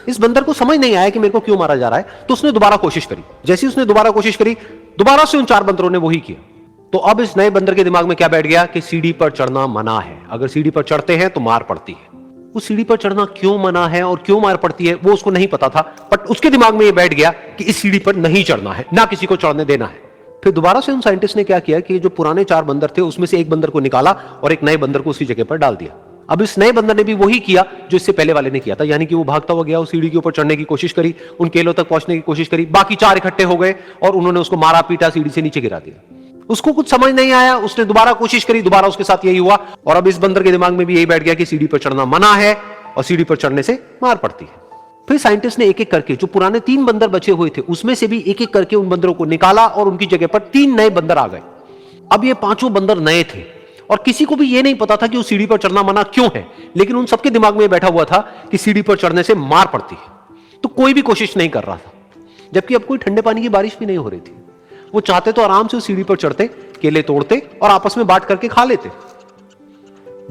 इस बंदर को समझ नहीं आया कि मेरे को क्यों मारा जा रहा है, तो उसने दोबारा कोशिश करी। जैसे उसने दोबारा कोशिश करी, दोबारा से उन 4 बंदरों ने वही किया। तो अब इस नए बंदर के दिमाग में क्या बैठ गया कि सीढ़ी पर चढ़ना मना है, अगर सीढ़ी पर चढ़ते हैं तो मार पड़ती है। उस सीढ़ी पर चढ़ना क्यों मना है और क्यों मार पड़ती है वो उसको नहीं पता था, बट उसके दिमाग में यह बैठ गया कि इस सीढ़ी पर नहीं चढ़ना है, ना किसी को चढ़ने देना है। फिर दोबारा से उन साइंटिस्ट ने क्या किया कि जो पुराने 4 बंदर थे उसमें से एक बंदर को निकाला और एक नए बंदर को उसी जगह पर डाल दिया। अब इस नए बंदर ने भी वही किया जो इससे पहले वाले ने किया था, यानी कि वो भागता हुआ गया, उस सीढ़ी के ऊपर चढ़ने की कोशिश करी, उन केलों तक पहुंचने की कोशिश करी। बाकी 4 इकट्ठे हो गए और उन्होंने उसको मारा पीटा, सीढ़ी से नीचे गिरा दिया। उसको कुछ समझ नहीं आया, उसने दोबारा कोशिश करी, दोबारा उसके साथ यही हुआ, और अब इस बंदर के दिमाग में भी यही बैठ गया कि सीढ़ी पर चढ़ना मना है और सीढ़ी पर चढ़ने से मार पड़ती है। फिर साइंटिस्ट ने एक एक करके जो पुराने 3 बंदर बचे हुए थे उसमें से भी एक एक करके उन बंदरों को निकाला और उनकी जगह पर 3 नए बंदर आ गए। अब ये 5 बंदर नए थे और किसी को भी ये नहीं पता था कि उस सीढ़ी पर चढ़ना मना क्यों है, लेकिन उन सबके दिमाग में बैठा हुआ था कि सीढ़ी पर चढ़ने से मार पड़ती है। तो कोई भी कोशिश नहीं कर रहा था, जबकि अब कोई ठंडे पानी की बारिश भी नहीं हो रही थी। वो चाहते तो आराम से उस सीढ़ी पर चढ़ते, केले तोड़ते और आपस में बांट करके खा लेते।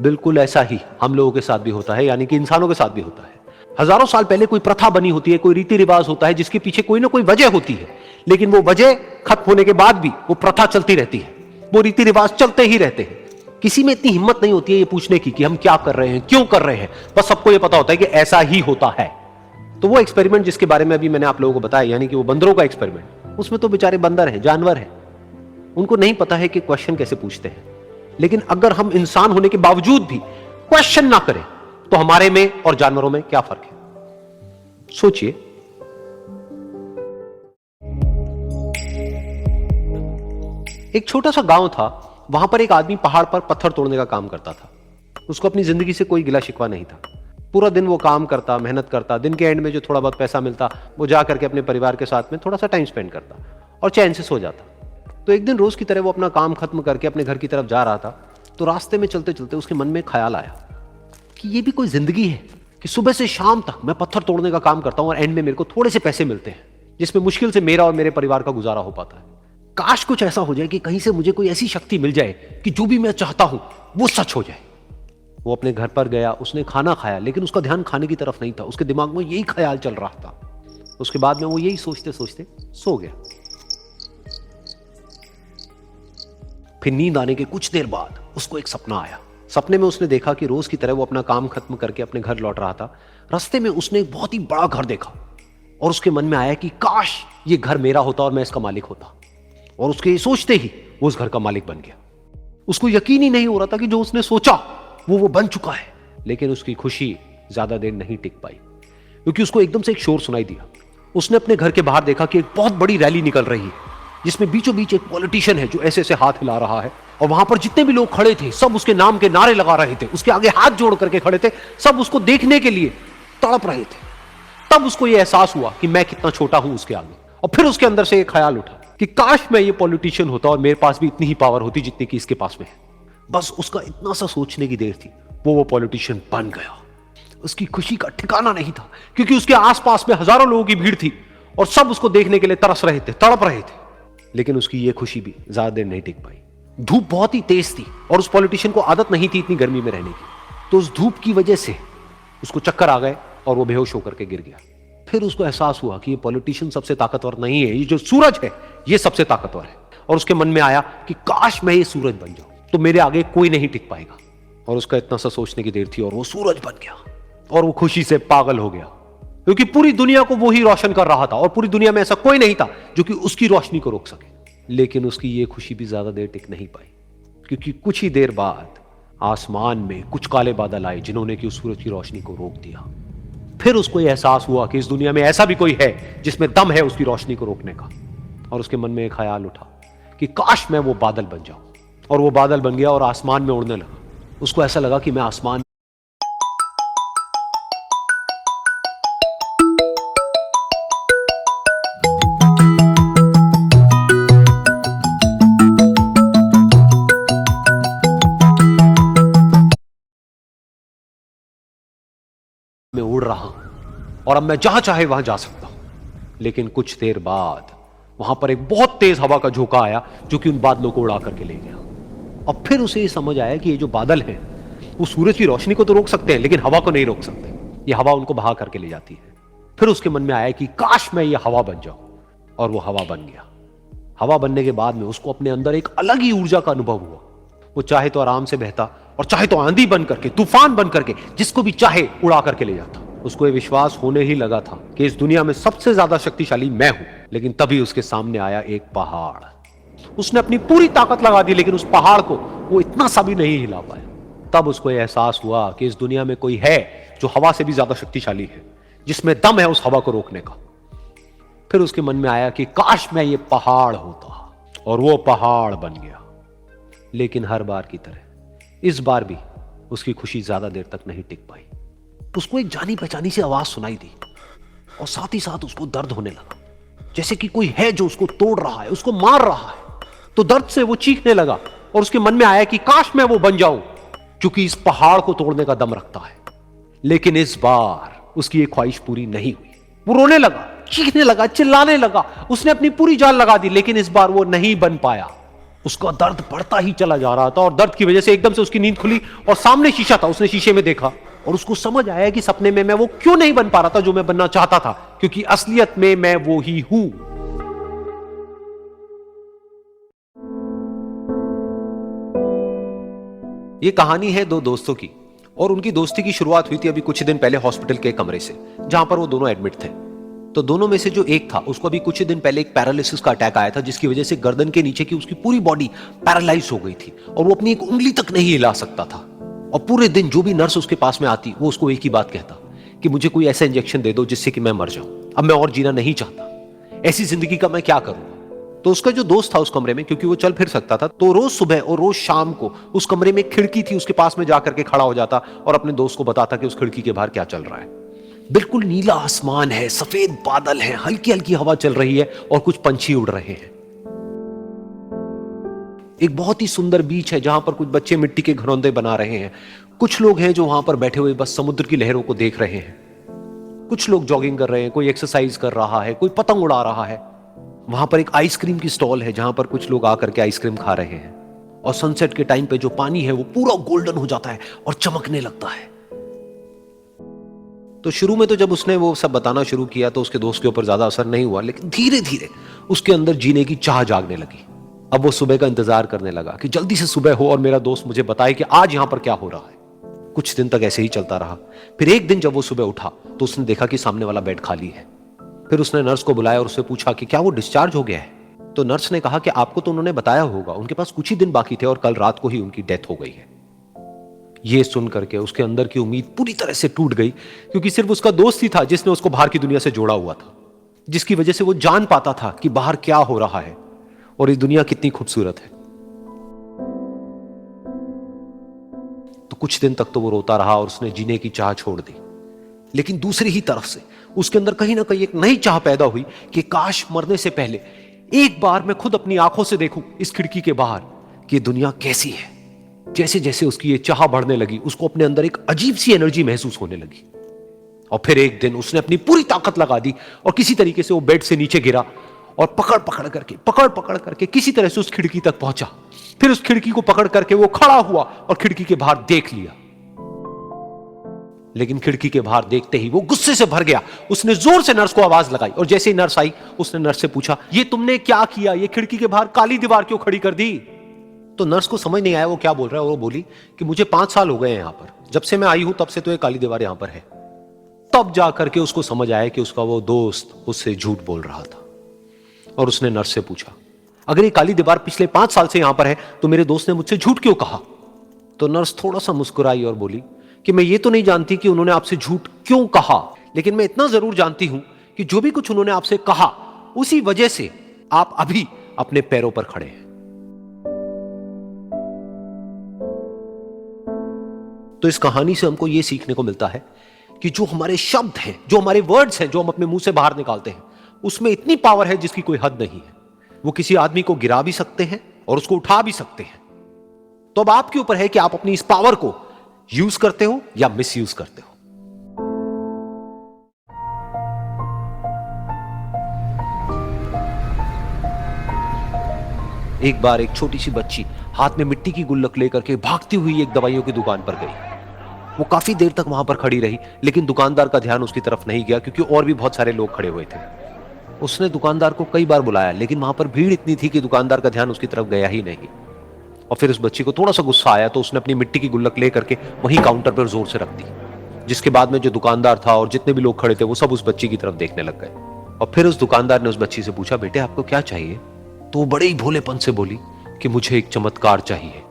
बिल्कुल ऐसा ही हम लोगों के साथ भी होता है, यानी कि इंसानों के साथ भी होता है। हजारों साल पहले कोई प्रथा बनी होती है, कोई रीति रिवाज होता है जिसके पीछे कोई ना कोई वजह होती है, लेकिन वो वजह खत्म होने के बाद भी वो प्रथा चलती रहती है, वो रीति रिवाज चलते ही रहते हैं। किसी में इतनी हिम्मत नहीं होती है ये पूछने की कि हम क्या कर रहे हैं, क्यों कर रहे हैं, बस सबको ये पता होता है कि ऐसा ही होता है। तो वो एक्सपेरिमेंट जिसके बारे में अभी मैंने आप लोगों को बताया, यानी कि वो बंदरों का एक्सपेरिमेंट, उसमें तो बेचारे बंदर हैं, जानवर हैं, उनको नहीं पता है कि क्वेश्चन कैसे पूछते हैं। लेकिन अगर हम इंसान होने के बावजूद भी क्वेश्चन ना करें तो हमारे में और जानवरों में क्या फर्क है? सोचिए। एक छोटा सा गांव था, वहां पर एक आदमी पहाड़ पर पत्थर तोड़ने का काम करता था। उसको अपनी जिंदगी से कोई गिला शिकवा नहीं था। पूरा दिन वो काम करता, मेहनत करता, दिन के एंड में जो थोड़ा बहुत पैसा मिलता वो जा करके अपने परिवार के साथ में थोड़ा सा टाइम स्पेंड करता और चैन से सो जाता। तो एक दिन रोज की तरह वो अपना काम खत्म करके अपने घर की तरफ जा रहा था, तो रास्ते में चलते चलते उसके मन में ख्याल आया कि ये भी कोई जिंदगी है कि सुबह से शाम तक मैं पत्थर तोड़ने का काम करता हूं और एंड में मेरे को थोड़े से पैसे मिलते हैं, जिसमें मुश्किल से मेरा और मेरे परिवार का गुजारा हो पाता है। काश कुछ ऐसा हो जाए कि कहीं से मुझे कोई ऐसी शक्ति मिल जाए कि जो भी मैं चाहता हूं वो सच हो जाए। वो अपने घर पर गया, उसने खाना खाया, लेकिन उसका ध्यान खाने की तरफ नहीं था, उसके दिमाग में यही ख्याल चल रहा था। उसके बाद में वो यही सोचते सोचते सो गया। फिर नींद आने के कुछ देर बाद उसको एक सपना आया। सपने में उसने देखा कि रोज की तरह वो अपना काम खत्म करके अपने घर लौट रहा था। रास्ते में उसने एक बहुत ही बड़ा घर देखा और उसके मन में आया कि काश ये घर मेरा होता और मैं इसका मालिक होता। और उसके सोचते ही वो उस घर का मालिक बन गया। उसको यकीन ही नहीं हो रहा था कि जो उसने सोचा वो बन चुका है। लेकिन उसकी खुशी ज्यादा देर नहीं टिक पाई, क्योंकि उसको एकदम से एक शोर सुनाई दिया। उसने अपने घर के बाहर देखा कि एक बहुत बड़ी रैली निकल रही है, जिसमें बीचों बीच एक पॉलिटिशियन है जो ऐसे ऐसे हाथ हिला रहा है, और वहां पर जितने भी लोग खड़े थे सब उसके नाम के नारे लगा रहे थे, उसके आगे हाथ जोड़ करके खड़े थे, सब उसको देखने के लिए तड़प रहे थे। तब उसको यह एहसास हुआ कि मैं कितना छोटा हूं उसके आगे। और फिर उसके अंदर से एक ख्याल उठा कि काश मैं ये पॉलिटिशियन होता और मेरे पास भी इतनी ही पावर होती जितनी कि इसके पास में है। बस उसका इतना सा सोचने की देर थी, वो पॉलिटिशियन बन गया। उसकी खुशी का ठिकाना नहीं था, क्योंकि उसके आसपास में हजारों लोगों की भीड़ थी और सब उसको देखने के लिए तरस रहे थे, तड़प रहे थे। लेकिन उसकी ये खुशी भी ज्यादा देर नहीं टिक पाई। धूप बहुत ही तेज थी और उस पॉलिटिशियन को आदत नहीं थी इतनी गर्मी में रहने की। तो उस धूप की वजह से उसको चक्कर आ गए और वो बेहोश होकर के गिर गया। फिर उसको एहसास हुआ कि ये पॉलिटिशियन सबसे ताकतवर नहीं है, ये जो सूरज है ये सबसे ताकतवर है। और उसके मन में आया कि काश मैं ये सूरज बन जाऊं तो मेरे आगे कोई नहीं टिक पाएगा। और उसका इतना सा सोचने की देर थी और वो सूरज बन गया और वो खुशी से पागल हो गया, क्योंकि पूरी दुनिया को वो ही रोशन कर रहा था और पूरी दुनिया में ऐसा कोई नहीं था जो कि उसकी रोशनी को रोक सके। लेकिन उसकी ये खुशी भी ज्यादा देर टिक नहीं पाई, क्योंकि कुछ ही देर बाद आसमान में कुछ काले बादल आए जिन्होंने कि उस सूरज की रोशनी को रोक दिया। फिर उसको यह एहसास हुआ कि इस दुनिया में ऐसा भी कोई है जिसमें दम है उसकी रोशनी को रोकने का। और उसके मन में एक ख्याल उठा कि काश मैं वो बादल बन जाऊं। और वो बादल बन गया और आसमान में उड़ने लगा। उसको ऐसा लगा कि मैं आसमान में उड़ रहा हूं और अब मैं जहां चाहे वहां जा सकता हूं। लेकिन कुछ देर बाद वहां पर एक बहुत तेज हवा का झोंका आया जो कि उन बादलों को उड़ा करके ले गया। और फिर उसे ये समझ आया कि ये जो बादल हैं वो सूरज की रोशनी को तो रोक सकते हैं लेकिन हवा को नहीं रोक सकते, ये हवा उनको बहा करके ले जाती है। फिर उसके मन में आया कि काश मैं ये हवा बन जाऊं, और वो हवा बन गया। हवा बनने के बाद में उसको अपने अंदर एक अलग ही ऊर्जा का अनुभव हुआ। वो चाहे तो आराम से बहता और चाहे तो आंधी बन करके, तूफान बन करके, जिसको भी चाहे उड़ा करके ले जाता। उसको ये विश्वास होने ही लगा था कि इस दुनिया में सबसे ज्यादा शक्तिशाली मैं हूं। लेकिन तभी उसके सामने आया एक पहाड़। उसने अपनी पूरी ताकत लगा दी लेकिन उस पहाड़ को वो इतना सा भी नहीं हिला पाया। तब उसको यह एहसास हुआ कि इस दुनिया में कोई है जो हवा से भी ज्यादा शक्तिशाली है, जिसमें दम है उस हवा को रोकने का। फिर उसके मन में आया कि काश मैं ये पहाड़ होता और वो पहाड़ बन गया। लेकिन हर बार की तरह इस बार भी उसकी खुशी ज्यादा देर तक नहीं टिक पाई। उसको एक जानी पहचानी सी आवाज सुनाई दी और साथ ही साथ उसको दर्द होने लगा, जैसे कि कोई है जो उसको तोड़ रहा है, उसको मार रहा है। तो दर्द से वो चीखने लगा और उसके मन में आया कि काश मैं वो बन जाऊं, क्योंकि इस पहाड़ को तोड़ने का दम रखता है। लेकिन इस बार उसकी एक ख्वाहिश पूरी नहीं हुई। वो रोने लगा, चीखने लगा, चिल्लाने लगा, उसने अपनी पूरी जान लगा दी, लेकिन इस बार वो नहीं बन पाया। उसका दर्द बढ़ता ही चला जा रहा था और दर्द की वजह से एकदम से उसकी नींद खुली और सामने शीशा था। उसने शीशे में देखा और उसको समझ आया कि सपने में मैं वो क्यों नहीं बन पा रहा था जो मैं बनना चाहता था, क्योंकि असलियत में मैं वो ही हूं। ये कहानी है दो दोस्तों की और उनकी दोस्ती की शुरुआत हुई थी अभी कुछ दिन पहले हॉस्पिटल के कमरे से, जहां पर वो दोनों एडमिट थे। तो दोनों में से जो एक था उसको अभी कुछ दिन पहले एक पैरालिसिस का अटैक आया था, जिसकी वजह से गर्दन के नीचे की उसकी पूरी बॉडी पैरालाइज हो गई थी और वो अपनी एक उंगली तक नहीं हिला सकता था। और पूरे दिन जो भी नर्स उसके पास में आती वो उसको एक ही बात कहता कि मुझे कोई ऐसा इंजेक्शन दे दो जिससे कि मैं मर जाऊं, अब मैं और जीना नहीं चाहता, ऐसी जिंदगी का मैं क्या करूंगा। तो उसका जो दोस्त था उस कमरे में, क्योंकि वो चल फिर सकता था, तो रोज सुबह और रोज शाम को उस कमरे में एक खिड़की थी, उसके पास में जाकर के खड़ा हो जाता और अपने दोस्त को बताता कि उस खिड़की के बाहर क्या चल रहा है। बिल्कुल नीला आसमान है, सफेद बादल है, हल्की हल्की हवा चल रही है और कुछ पंछी उड़ रहे हैं। एक बहुत ही सुंदर बीच है जहां पर कुछ बच्चे मिट्टी के घरौंदे बना रहे हैं। कुछ लोग हैं जो वहां पर बैठे हुए बस समुद्र की लहरों को देख रहे हैं। कुछ लोग जॉगिंग कर रहे हैं, कोई एक्सरसाइज कर रहा है, कोई पतंग उड़ा रहा है। वहां पर एक आइसक्रीम की स्टॉल है जहां पर कुछ लोग आकर के आइसक्रीम खा रहे हैं। और सनसेट के टाइम पे जो पानी है वो पूरा गोल्डन हो जाता है और चमकने लगता है। तो शुरू में तो जब उसने वो सब बताना शुरू किया तो उसके दोस्त के ऊपर ज्यादा असर नहीं हुआ, लेकिन धीरे धीरे उसके अंदर जीने की चाह जागने लगी। अब वो सुबह का इंतजार करने लगा कि जल्दी से सुबह हो और मेरा दोस्त मुझे बताए कि आज यहां पर क्या हो रहा है। कुछ दिन तक ऐसे ही चलता रहा। फिर एक दिन जब वो सुबह उठा तो उसने देखा कि सामने वाला बेड खाली है। फिर उसने नर्स को बुलाया और उससे पूछा कि क्या वो डिस्चार्ज हो गया है। तो नर्स ने कहा कि आपको तो उन्होंने बताया होगा, उनके पास कुछ ही दिन बाकी थे और कल रात को ही उनकी डेथ हो गई है। ये सुन करके उसके अंदर की उम्मीद पूरी तरह से टूट गई, क्योंकि सिर्फ उसका दोस्त ही था जिसने उसको बाहर की दुनिया से जोड़ा हुआ था, जिसकी वजह से वो जान पाता था कि बाहर क्या हो रहा है और ये दुनिया कितनी खूबसूरत है। तो कुछ दिन तक तो वो रोता रहा और उसने जीने की चाह छोड़ दी। लेकिन दूसरी ही तरफ से उसके अंदर कहीं ना कहीं एक नई चाह पैदा हुई कि काश मरने से पहले एक बार मैं खुद अपनी आंखों से देखूं इस खिड़की के बाहर कि ये दुनिया कैसी है। जैसे जैसे उसकी ये चाह बढ़ने लगी, उसको अपने अंदर एक अजीब सी एनर्जी महसूस होने लगी। और फिर एक दिन उसने अपनी पूरी ताकत लगा दी और किसी तरीके से वो बेड से नीचे गिरा और पकड़ पकड़ करके किसी तरह से उस खिड़की तक पहुंचा। फिर उस खिड़की को पकड़ करके वो खड़ा हुआ और खिड़की के बाहर देख लिया। लेकिन खिड़की के बाहर देखते ही वो गुस्से से भर गया। उसने जोर से नर्स को आवाज लगाई और जैसे ही नर्स आई उसने नर्स से पूछा, ये तुमने क्या किया, ये खिड़की के बाहर काली दीवार क्यों खड़ी कर दी। तो नर्स को समझ नहीं आया वो क्या बोल रहा है। वो बोली कि मुझे 5 साल हो गए हैं यहां पर, जब से मैं आई हूं तब से तो ये काली दीवार यहां पर है। तब जाकर के उसको समझ आया कि उसका वो दोस्त उससे झूठ बोल रहा था। और उसने नर्स से पूछा, अगर ये काली दीवार पिछले 5 साल से यहां पर है तो मेरे दोस्त ने मुझसे झूठ क्यों कहा। तो नर्स थोड़ा सा मुस्कुराई और बोली कि मैं ये तो नहीं जानती कि उन्होंने आपसे झूठ क्यों कहा, लेकिन मैं इतना जरूर जानती हूं कि जो भी कुछ उन्होंने आपसे कहा उसी वजह से आप अभी अपने पैरों पर खड़े हैं। तो इस कहानी से हमको यह सीखने को मिलता है कि जो हमारे शब्द हैं, जो हमारे वर्ड्स हैं, जो हम अपने मुंह से बाहर निकालते हैं, उसमें इतनी पावर है जिसकी कोई हद नहीं है। वो किसी आदमी को गिरा भी सकते हैं और उसको उठा भी सकते हैं। तो अब आपके ऊपर है कि आप अपनी इस पावर को यूज करते हो या मिस यूज करते हो। एक बार एक छोटी सी बच्ची हाथ में मिट्टी की गुल्लक लेकर के भागती हुई एक दवाइयों की दुकान पर गई। वो काफी देर तक वहां पर खड़ी रही, लेकिन दुकानदार का ध्यान उसकी तरफ नहीं गया, क्योंकि और भी बहुत सारे लोग खड़े हुए थे। उसने दुकानदार को कई बार बुलाया, लेकिन वहां पर भीड़ इतनी थी कि दुकानदार का ध्यान उसकी तरफ गया ही नहीं। और फिर उस बच्ची को थोड़ा सा गुस्सा आया तो उसने अपनी मिट्टी की गुल्लक लेकर के वहीं काउंटर पर जोर से रख दी, जिसके बाद में जो दुकानदार था और जितने भी लोग खड़े थे वो सब उस बच्ची की तरफ देखने लग गए। और फिर उस दुकानदार ने उस बच्ची से पूछा, बेटे आपको क्या चाहिए। तो वो बड़े ही भोलेपन से बोली कि मुझे एक चमत्कार चाहिए।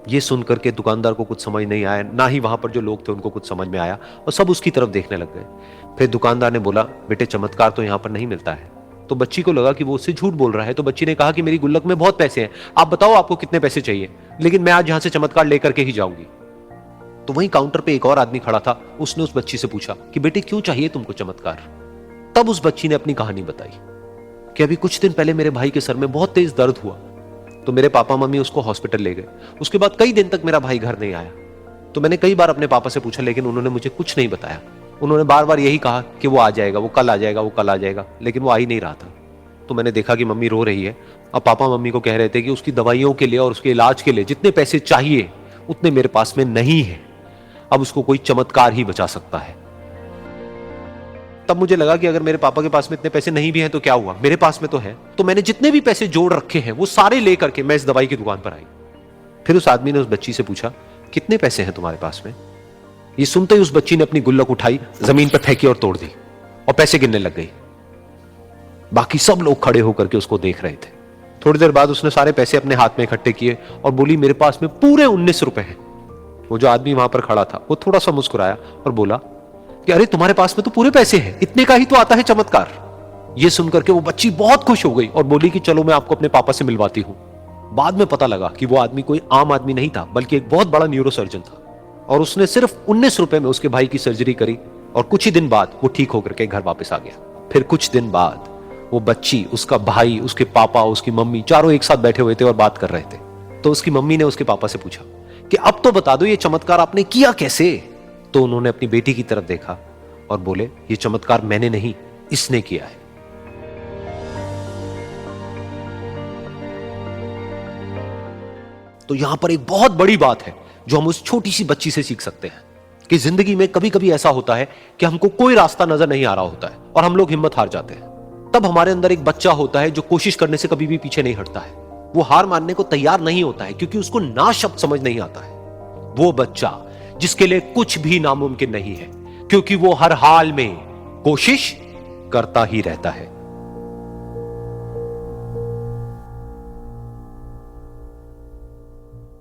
ये सुनकर के दुकानदार को कुछ समझ नहीं आया, ना ही वहां पर जो लोग थे उनको कुछ समझ में आया, और सब उसकी तरफ देखने लग गए। फिर दुकानदार ने बोला, बेटे चमत्कार तो यहां पर नहीं मिलता है, तो बच्ची को लगा कि वो उससे झूठ बोल रहा है, तो बच्ची ने कहा कि मेरी गुल्लक में बहुत पैसे हैं, आप बताओ आपको कितने पैसे चाहिए, लेकिन मैं आज यहां से चमत्कार लेकर के ही जाऊंगी। तो वहीं काउंटर पे एक और आदमी खड़ा था, उसने उस बच्ची से पूछा कि बेटे क्यों चाहिए तुमको चमत्कार। तब उस बच्ची ने अपनी कहानी बताई कि अभी कुछ दिन पहले मेरे भाई के सर में बहुत तेज दर्द हुआ, तो मेरे पापा मम्मी उसको हॉस्पिटल ले गए। उसके बाद कई दिन तक मेरा भाई घर नहीं आया। तो मैंने कई बार अपने पापा से पूछा, लेकिन उन्होंने मुझे कुछ नहीं बताया। उन्होंने बार बार यही कहा कि वो आ जाएगा, वो कल आ जाएगा, वो कल आ जाएगा, लेकिन वो आ ही नहीं रहा था। तो मैंने देखा कि मम्मी रो रही है। अब पापा मम्मी को कह रहे थे कि उसकी दवाइयों के लिए और उसके इलाज के लिए जितने पैसे चाहिए उतने मेरे पास में नहीं है, अब उसको कोई चमत्कार ही बचा सकता है। तब मुझे लगा कि अगर मेरे पापा के पास में इतने पैसे नहीं भी हैं तो क्या हुआ, मेरे पास में तो है। तो मैंने जितने भी पैसे जोड़ रखे हैं वो सारे लेकर के मैं इस दवाई की दुकान पर आई। फिर उस आदमी ने उस बच्ची से पूछा, कितने पैसे हैं तुम्हारे पास में। ये सुनते ही उस बच्ची ने अपनी गुल्लक उठाई, जमीन पर फेंकी और तोड़ दी और पैसे गिनने लग गई। बाकी सब लोग खड़े होकर के उसको देख रहे थे। थोड़ी देर बाद उसने सारे पैसे अपने हाथ में इकट्ठे किए और बोली, मेरे पास में पूरे 19 रुपए हैं। वो जो आदमी वहां पर खड़ा था वो थोड़ा सा मुस्कुराया और बोला कि अरे तुम्हारे पास में तो पूरे पैसे हैं, इतने का ही तो आता है चमत्कार। ये सुनकर के वो बच्ची बहुत खुश हो गई और बोली कि चलो मैं आपको अपने पापा से मिलवाती हूं। बाद में पता लगा कि वो आदमी कोई आम आदमी नहीं था, बल्कि एक बहुत बड़ा न्यूरोसर्जन था, और उसने सिर्फ 19 रुपए में उसके भाई की सर्जरी करी और कुछ ही दिन बाद वो ठीक होकर के घर वापस आ गया। फिर कुछ दिन बाद वो बच्ची, उसका भाई, उसके पापा, उसकी मम्मी चारों एक साथ बैठे हुए थे और बात कर रहे थे। तो उसकी मम्मी ने उसके पापा से पूछा कि अब तो बता दो ये चमत्कार आपने किया कैसे। तो उन्होंने अपनी बेटी की तरफ देखा और बोले, ये चमत्कार मैंने नहीं, इसने किया है। तो यहां पर एक बहुत बड़ी बात है जो हम उस छोटी सी बच्ची से सीख सकते हैं कि जिंदगी में कभी कभी ऐसा होता है कि हमको कोई रास्ता नजर नहीं आ रहा होता है और हम लोग हिम्मत हार जाते हैं। तब हमारे अंदर एक बच्चा होता है जो कोशिश करने से कभी भी पीछे नहीं हटता है। वो हार मानने को तैयार नहीं होता है क्योंकि उसको ना शब्द समझ नहीं आता है। वो बच्चा जिसके लिए कुछ भी नामुमकिन नहीं है, क्योंकि वो हर हाल में कोशिश करता ही रहता है।